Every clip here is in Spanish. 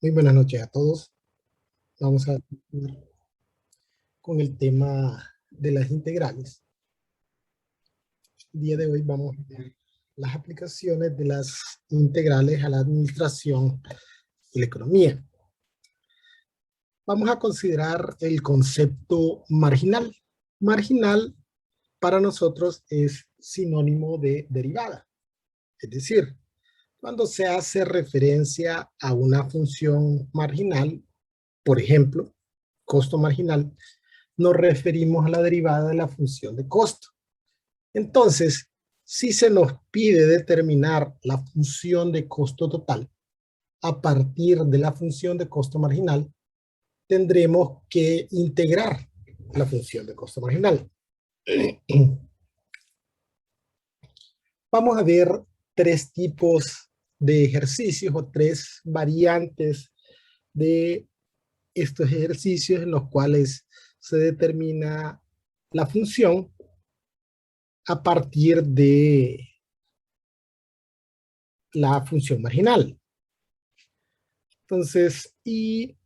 Muy buenas noches a todos. Vamos a continuar con el tema de las integrales. El día de hoy vamos a ver las aplicaciones de las integrales a la administración y la economía. Vamos a considerar el concepto marginal. Marginal para nosotros es sinónimo de derivada. Es decir, cuando se hace referencia a una función marginal, por ejemplo, costo marginal, nos referimos a la derivada de la función de costo. Entonces, si se nos pide determinar la función de costo total a partir de la función de costo marginal, tendremos que integrar la función de costo marginal. Vamos a ver tres tipos de ejercicios o tres variantes de estos ejercicios en los cuales se determina la función a partir de la función marginal. Entonces, y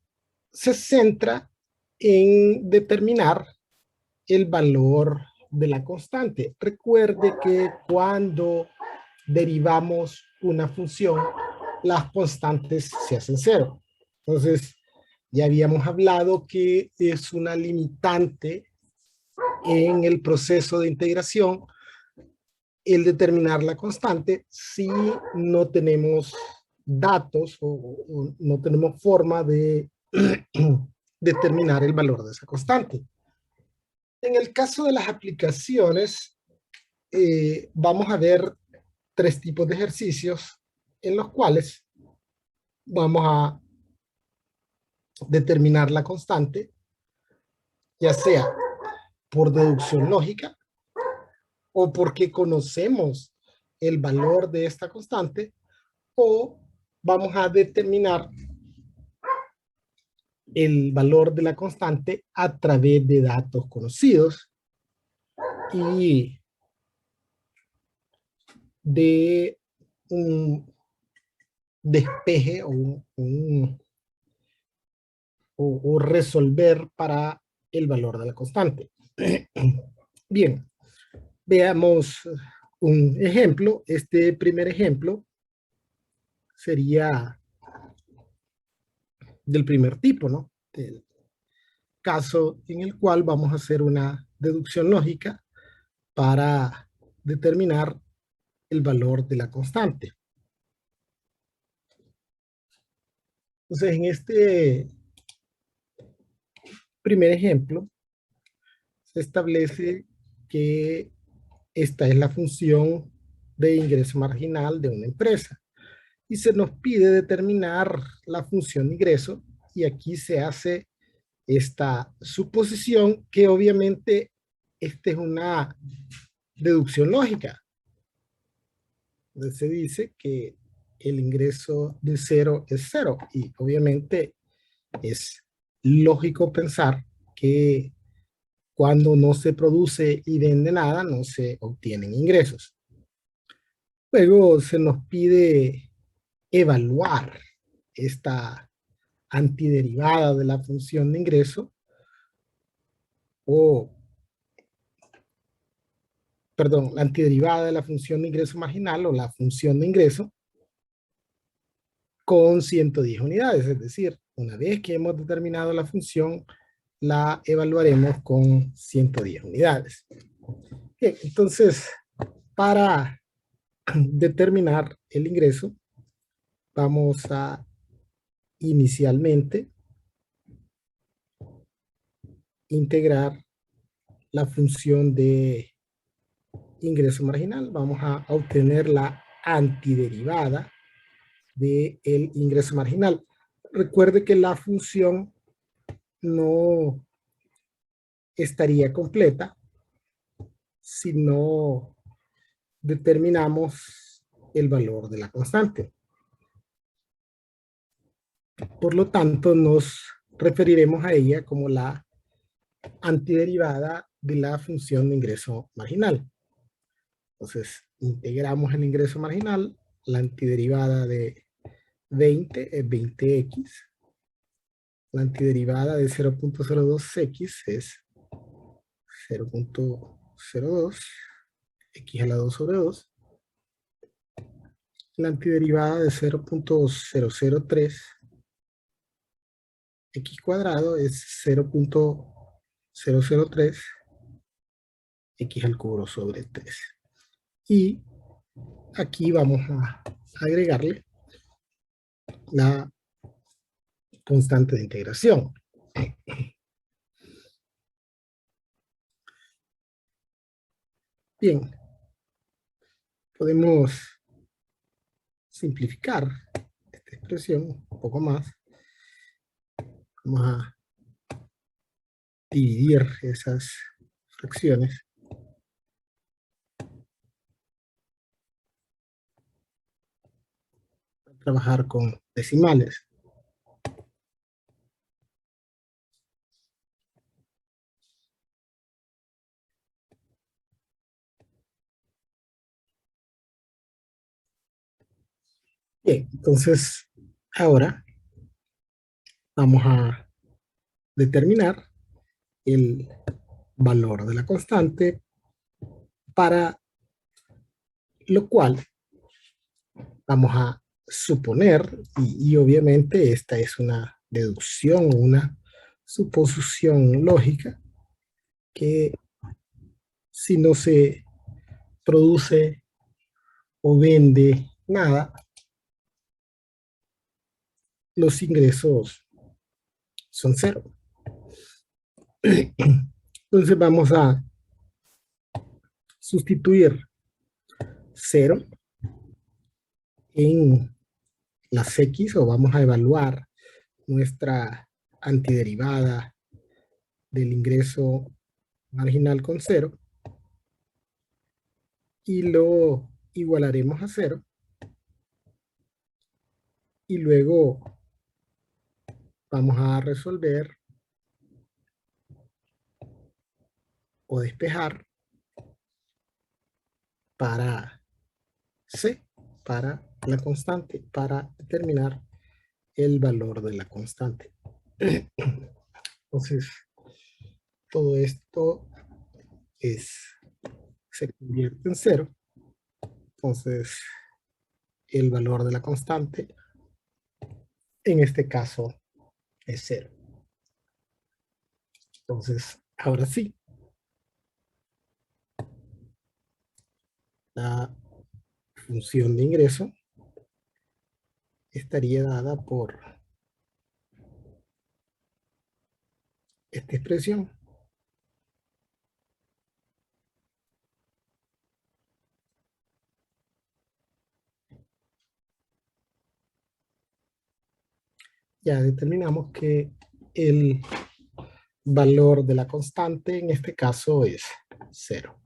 se centra en determinar el valor de la constante. Recuerde que cuando derivamos una función, las constantes se hacen cero. Entonces, ya habíamos hablado que es una limitante en el proceso de integración el determinar la constante si no tenemos datos o no tenemos forma de determinar el valor de esa constante. En el caso de las aplicaciones, vamos a ver tres tipos de ejercicios en los cuales vamos a determinar la constante, ya sea por deducción lógica o porque conocemos el valor de esta constante, o vamos a determinar el valor de la constante a través de datos conocidos y de un despeje o resolver para el valor de la constante. Bien, veamos un ejemplo. Este primer ejemplo sería del primer tipo, ¿no? Del caso en el cual vamos a hacer una deducción lógica para determinar el valor de la constante. Entonces, en este primer ejemplo, se establece que esta es la función de ingreso marginal de una empresa. Y se nos pide determinar la función de ingreso, y aquí se hace esta suposición que obviamente esta es una deducción lógica. Entonces se dice que el ingreso de cero es cero, y obviamente es lógico pensar que cuando no se produce y vende nada, no se obtienen ingresos. Luego se nos pide evaluar esta antiderivada de la función de ingreso, la antiderivada de la función de ingreso marginal o la función de ingreso con 110 unidades. Es decir, una vez que hemos determinado la función, la evaluaremos con 110 unidades. Bien, entonces, para determinar el ingreso, vamos a inicialmente integrar la función de ingreso marginal. Vamos a obtener la antiderivada del ingreso marginal. Recuerde que la función no estaría completa si no determinamos el valor de la constante. Por lo tanto, nos referiremos a ella como la antiderivada de la función de ingreso marginal. Entonces, integramos el ingreso marginal, la antiderivada de 20 es 20x, La antiderivada de 0.02x es 0.02 x a la 2 sobre 2. La antiderivada de 0.003 x cuadrado es 0.003 x al cubo sobre 3. Y aquí vamos a agregarle la constante de integración. Bien, podemos simplificar esta expresión un poco más. Vamos a dividir esas fracciones. Trabajar con decimales. Bien, entonces ahora vamos a determinar el valor de la constante, para lo cual vamos a suponer, y obviamente esta es una deducción o una suposición lógica, que si no se produce o vende nada, los ingresos son cero. Entonces vamos a sustituir cero en las X, o vamos a evaluar nuestra antiderivada del ingreso marginal con cero, y lo igualaremos a cero, y luego vamos a resolver o despejar para C, para la constante, para determinar el valor de la constante. Entonces, todo esto se convierte en cero. Entonces, el valor de la constante en este caso es cero. Entonces, ahora sí, la función de ingreso estaría dada por esta expresión. Ya determinamos que el valor de la constante en este caso es cero.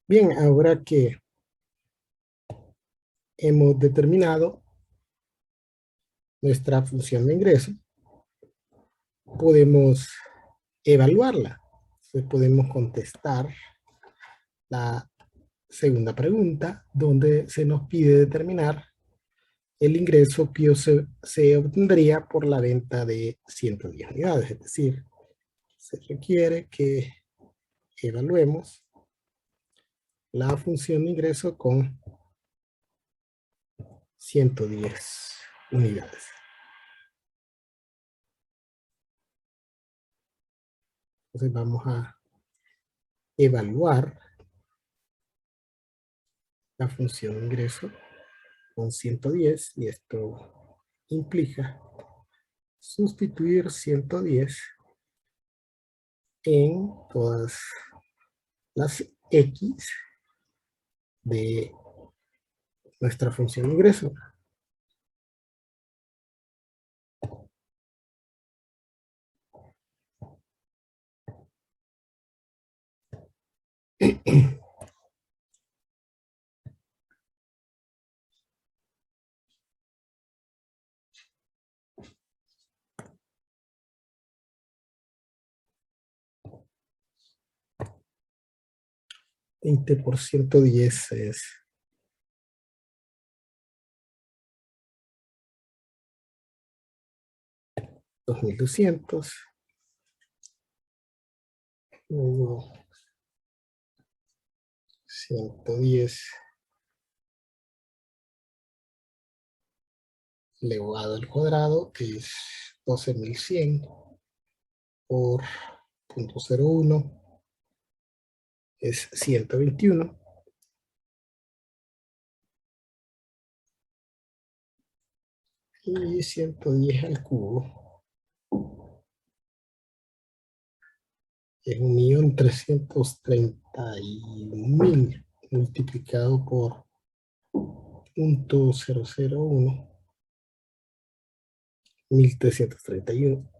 Bien, ahora que hemos determinado nuestra función de ingreso, podemos evaluarla. Entonces podemos contestar la segunda pregunta, donde se nos pide determinar el ingreso que se obtendría por la venta de 110 unidades. Es decir, se requiere que evaluemos la función de ingreso con 110 unidades. Entonces vamos a evaluar la función de ingreso con 110, y esto implica sustituir 110 en todas las X de nuestra función de ingreso. 20% 10 es 2200. Luego 110 elevado al cuadrado, que es 12100 por 0.01, es 121. Y 110 al cubo es 1.331.000 multiplicado por 0.001, 1331.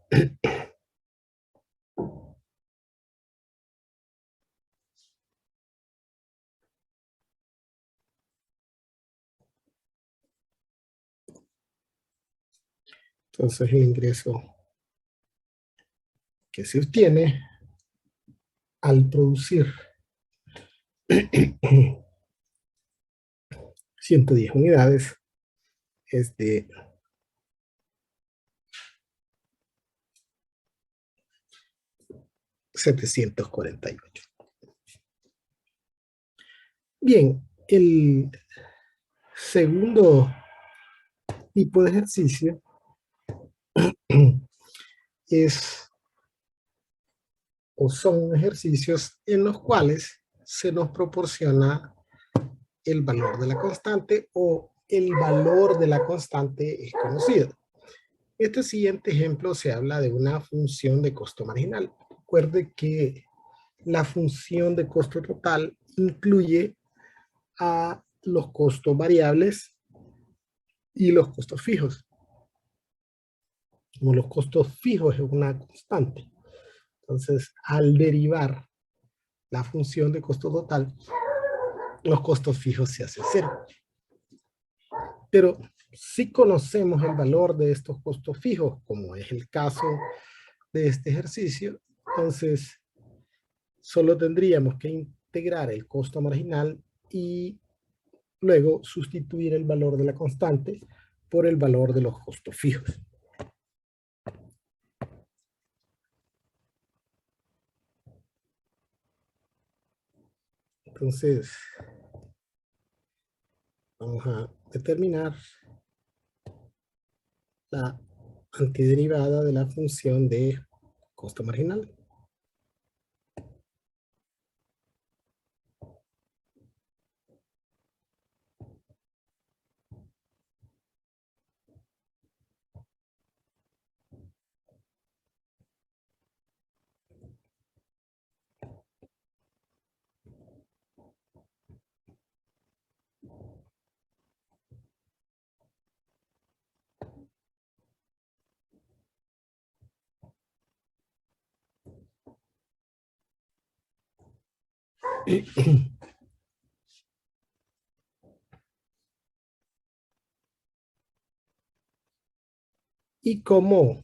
Entonces el ingreso que se obtiene al producir 110 unidades es de 748. Bien, el segundo tipo de ejercicio es o son ejercicios en los cuales se nos proporciona el valor de la constante o el valor de la constante es conocido. En este siguiente ejemplo se habla de una función de costo marginal. Recuerde que la función de costo total incluye a los costos variables y los costos fijos. Como los costos fijos es una constante, entonces al derivar la función de costo total, los costos fijos se hacen cero. Pero si conocemos el valor de estos costos fijos, como es el caso de este ejercicio, entonces solo tendríamos que integrar el costo marginal y luego sustituir el valor de la constante por el valor de los costos fijos. Entonces, vamos a determinar la antiderivada de la función de costo marginal. Y como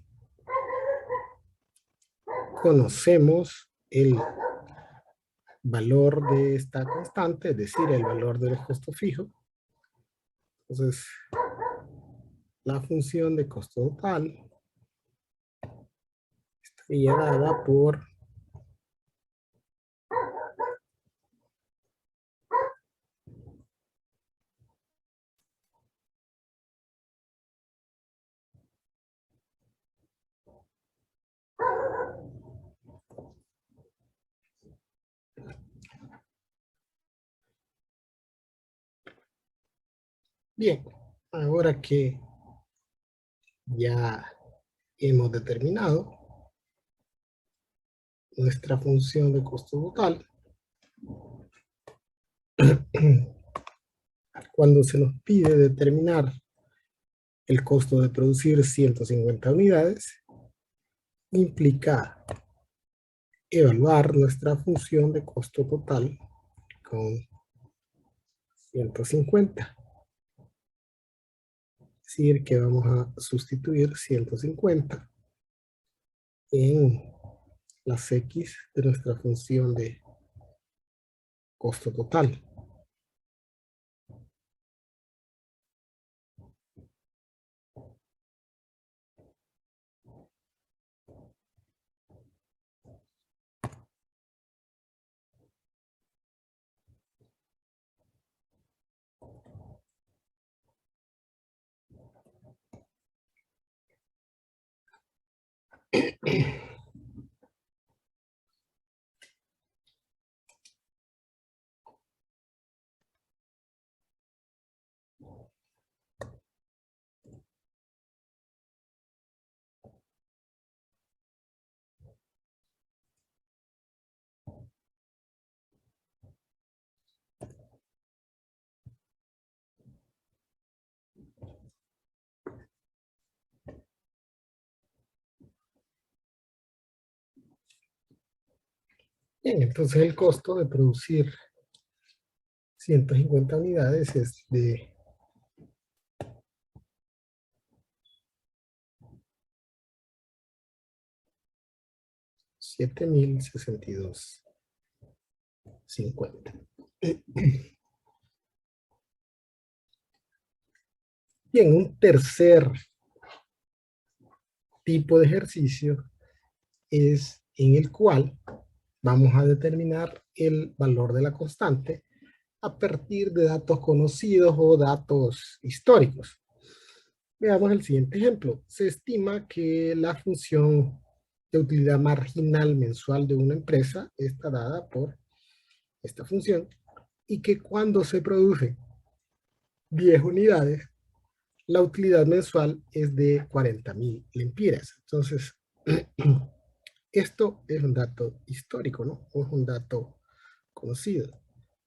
conocemos el valor de esta constante, es decir, el valor de los costos fijos, entonces la función de costo total estaría dada por bien, ahora que ya hemos determinado nuestra función de costo total, cuando se nos pide determinar el costo de producir 150 unidades, implica evaluar nuestra función de costo total con 150. Es decir, que vamos a sustituir 150 en las X de nuestra función de costo total. Bien, entonces el costo de producir 150 unidades es de 7.062.50. Bien, un tercer tipo de ejercicio es en el cual vamos a determinar el valor de la constante a partir de datos conocidos o datos históricos. Veamos el siguiente ejemplo. Se estima que la función de utilidad marginal mensual de una empresa está dada por esta función y que cuando se produce 10 unidades, la utilidad mensual es de 40.000 lempiras. Entonces, esto es un dato histórico, ¿no? O es un dato conocido,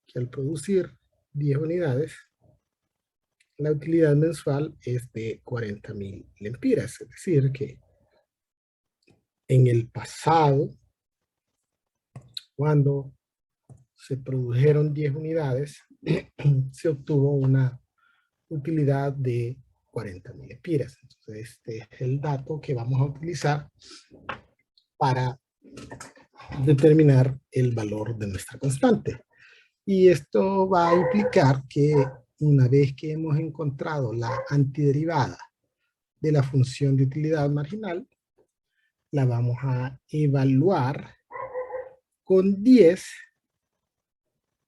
que al producir 10 unidades, la utilidad mensual es de 40.000 lempiras. Es decir, que en el pasado, cuando se produjeron 10 unidades, se obtuvo una utilidad de 40.000 lempiras. Entonces, este es el dato que vamos a utilizar para determinar el valor de nuestra constante. Y esto va a implicar que una vez que hemos encontrado la antiderivada de la función de utilidad marginal, la vamos a evaluar con 10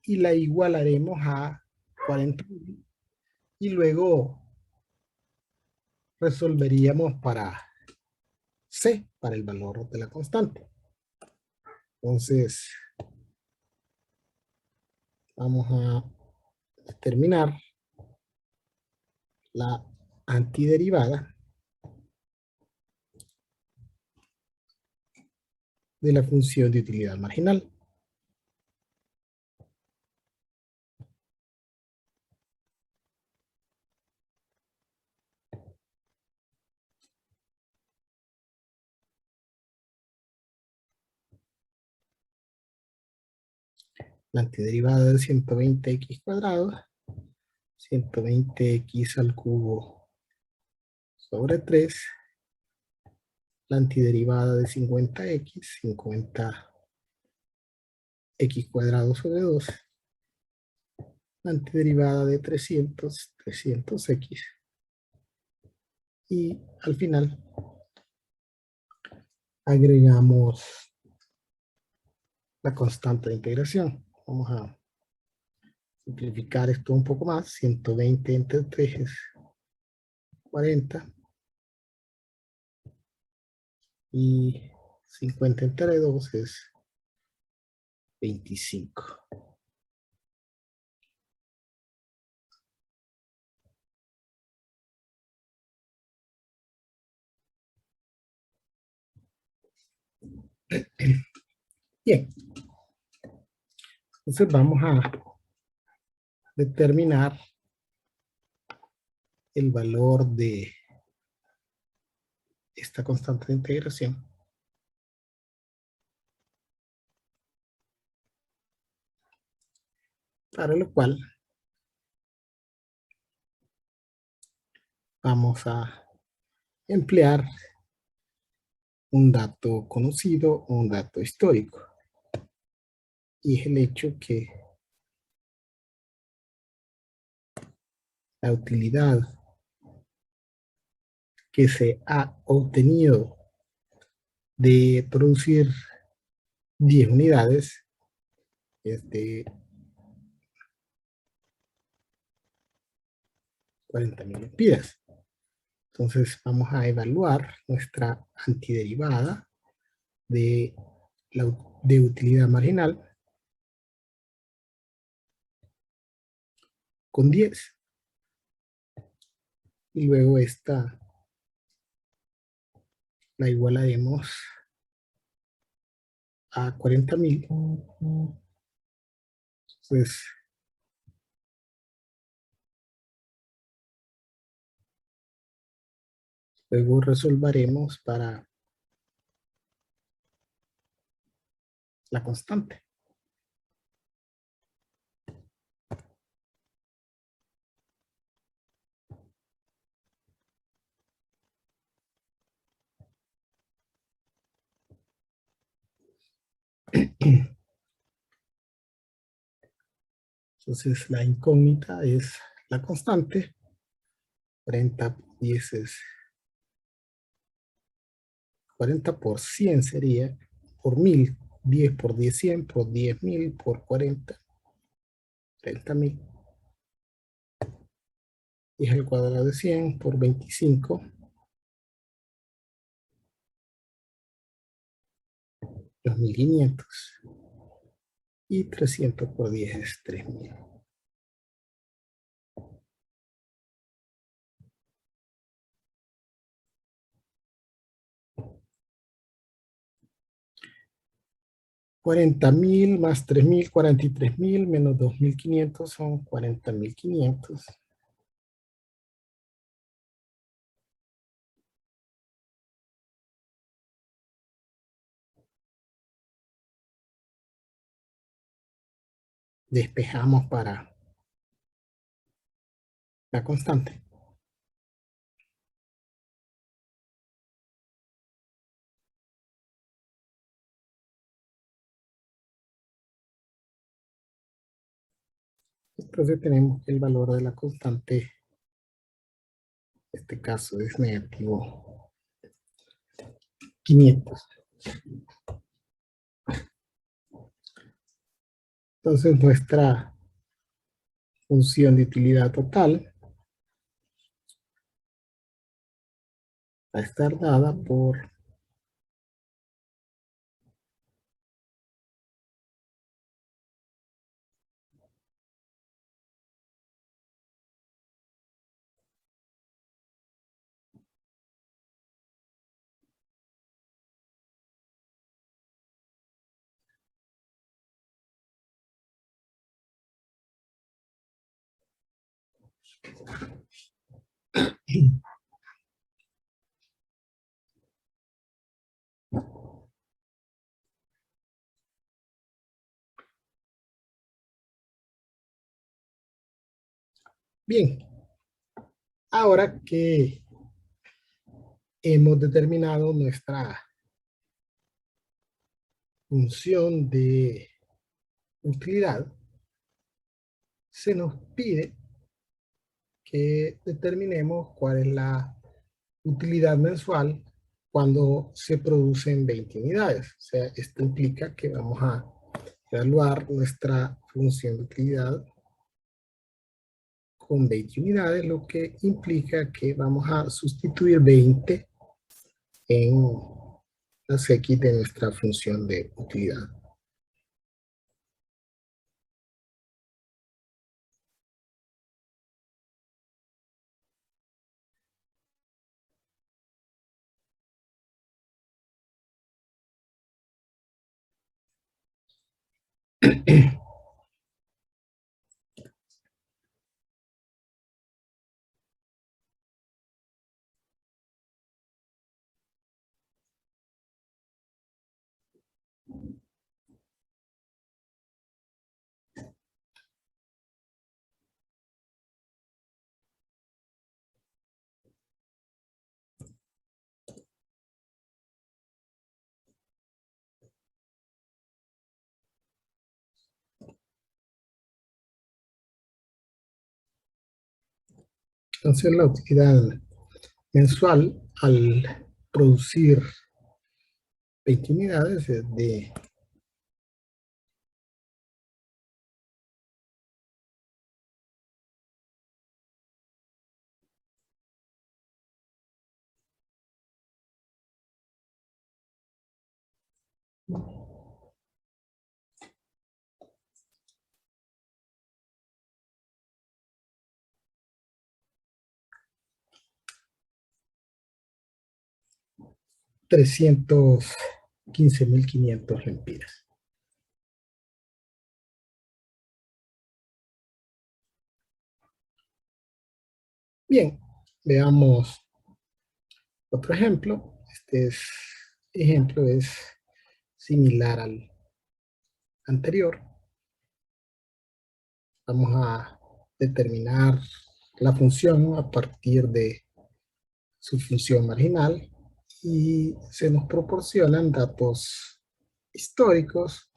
y la igualaremos a 40 y luego resolveríamos para C, para el valor de la constante. Entonces, vamos a determinar la antiderivada de la función de utilidad marginal. La antiderivada de 120x cuadrado, 120x al cubo sobre 3, la antiderivada de 50x, 50x cuadrado sobre 2, la antiderivada de 300, 300x, y al final agregamos la constante de integración. Vamos a simplificar esto un poco más. 120 entre 3 es 40 y 50 entre 2 es 25. Bien, entonces vamos a determinar el valor de esta constante de integración para lo cual vamos a emplear un dato conocido o un dato histórico. Y es el hecho que la utilidad que se ha obtenido de producir 10 unidades es de 40.000 lempiras. Entonces vamos a evaluar nuestra antiderivada de, de utilidad marginal con 10. Y luego esta la igualaremos a 40.000. Entonces luego resolveremos para la constante. Entonces la incógnita es la constante. 40 por 10 es 40 por 100 sería por 1000. 10 por 10, 100 por 10.000 por 40, 30.000. 10 al cuadrado de 100 por 25, 2.500. Y 300 por 10 es 3.000. $40.000 más 3.000, 43.000 menos 2.500 son 40.500. Despejamos para la constante. Entonces tenemos que el valor de la constante, en este caso es negativo 500. Entonces nuestra función de utilidad total va a estar dada por bien. Ahora que hemos determinado nuestra función de utilidad, se nos pide que determinemos cuál es la utilidad mensual cuando se producen 20 unidades. O sea, esto implica que vamos a evaluar nuestra función de utilidad con 20 unidades, lo que implica que vamos a sustituir 20 en las X de nuestra función de utilidad. Entonces la utilidad mensual al producir 20 unidades es de 315.500 lempiras. Bien, veamos otro ejemplo. Ejemplo es similar al anterior. Vamos a determinar la función a partir de su función marginal y se nos proporcionan datos históricos.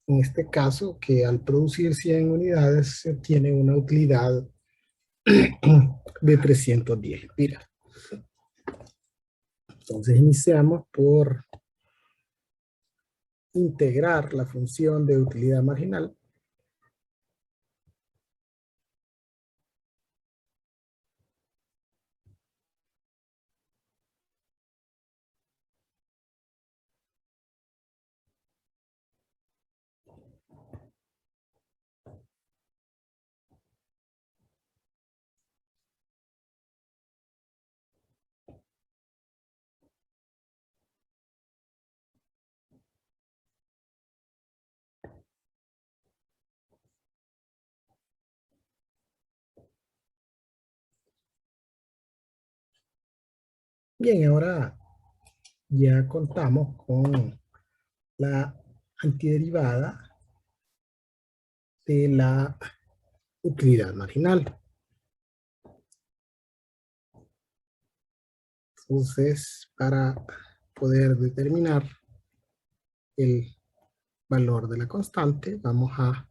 En este caso, que al producir 100 unidades se obtiene una utilidad de 310 lempiras. Entonces iniciamos por integrar la función de utilidad marginal. Bien, ahora ya contamos con la antiderivada de la utilidad marginal. Entonces, para poder determinar el valor de la constante, vamos a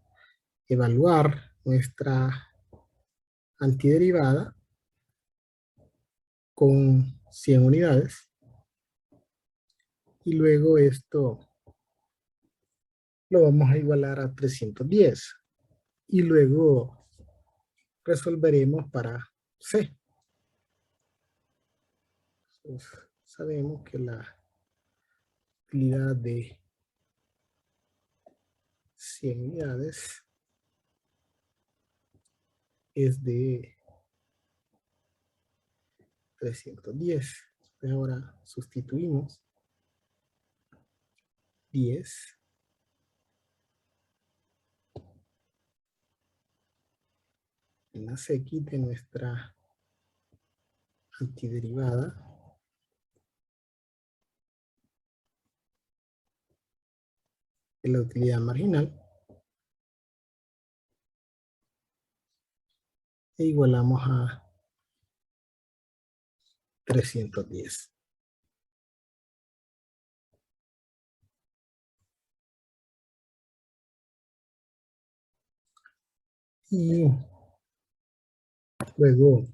evaluar nuestra antiderivada con 100 unidades y luego esto lo vamos a igualar a 310 y luego resolveremos para C. Entonces, sabemos que la utilidad de 100 unidades es de 310. Ahora sustituimos 10 en la X de nuestra antiderivada de la utilidad marginal e igualamos a 310. Y luego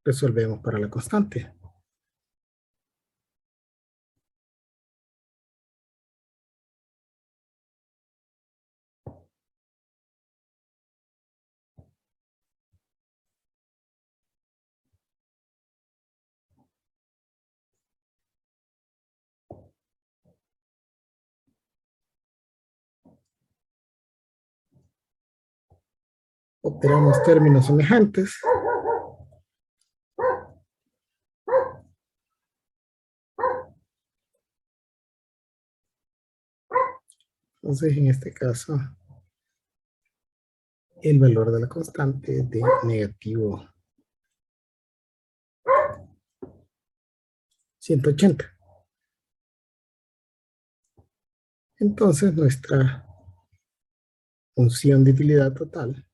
resolvemos para la constante. Obtenemos términos semejantes. Entonces, en este caso, el valor de la constante es de negativo 180. Entonces, nuestra función de utilidad total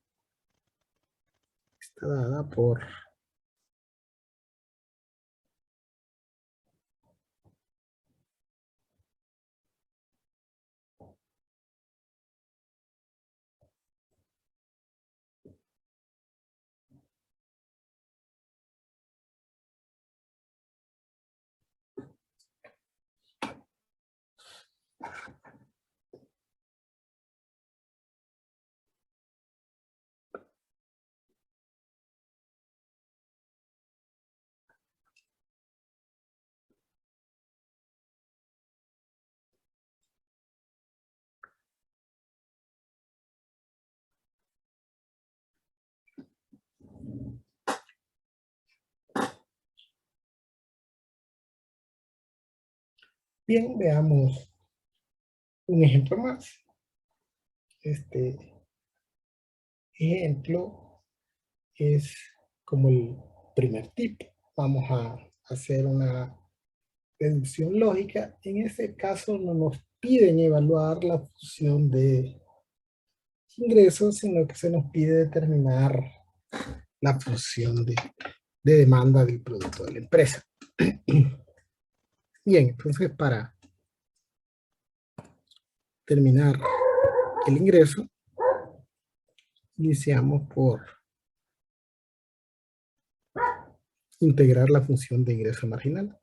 está dada por Bien, veamos un ejemplo más. Este ejemplo es como el primer tipo. Vamos a hacer una deducción lógica. En este caso no nos piden evaluar la función de ingresos, sino que se nos pide determinar la función de demanda del producto de la empresa. Bien, entonces para terminar el ingreso, iniciamos por integrar la función de ingreso marginal.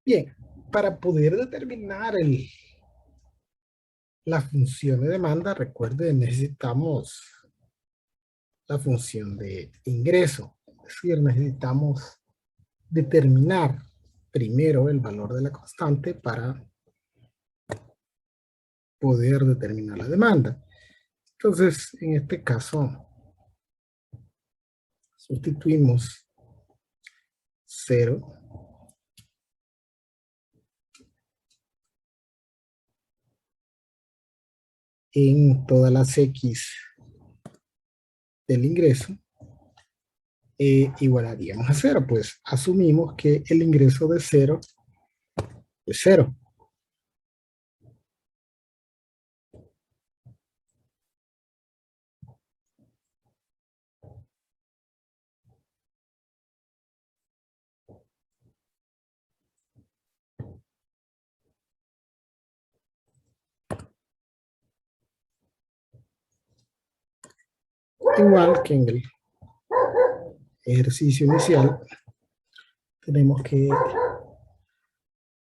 Bien, para poder determinar la función de demanda, recuerden, necesitamos la función de ingreso. Es decir, necesitamos determinar primero el valor de la constante para poder determinar la demanda. Entonces, en este caso, sustituimos 0 en todas las X del ingreso, igualaríamos a 0, pues asumimos que el ingreso de 0 es 0. Igual que en el ejercicio inicial, tenemos que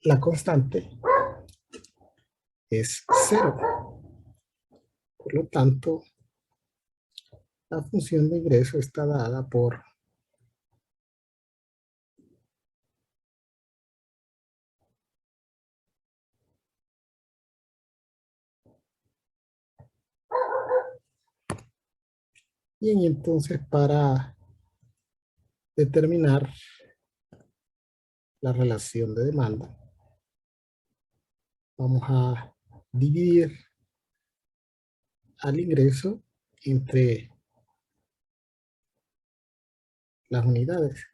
la constante es 0. Por lo tanto, la función de ingreso está dada por y entonces para determinar la relación de demanda, vamos a dividir al ingreso entre las unidades.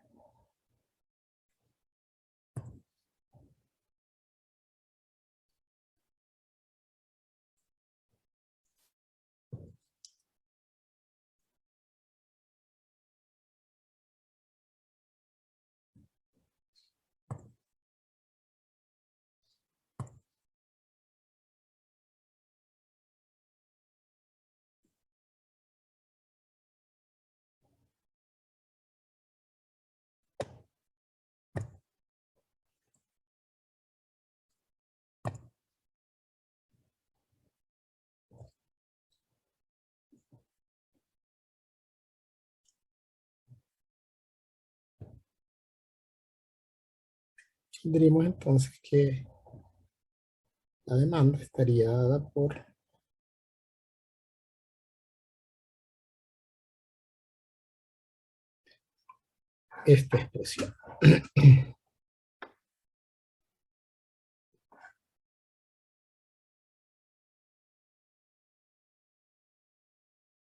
Tendríamos entonces que la demanda estaría dada por esta expresión.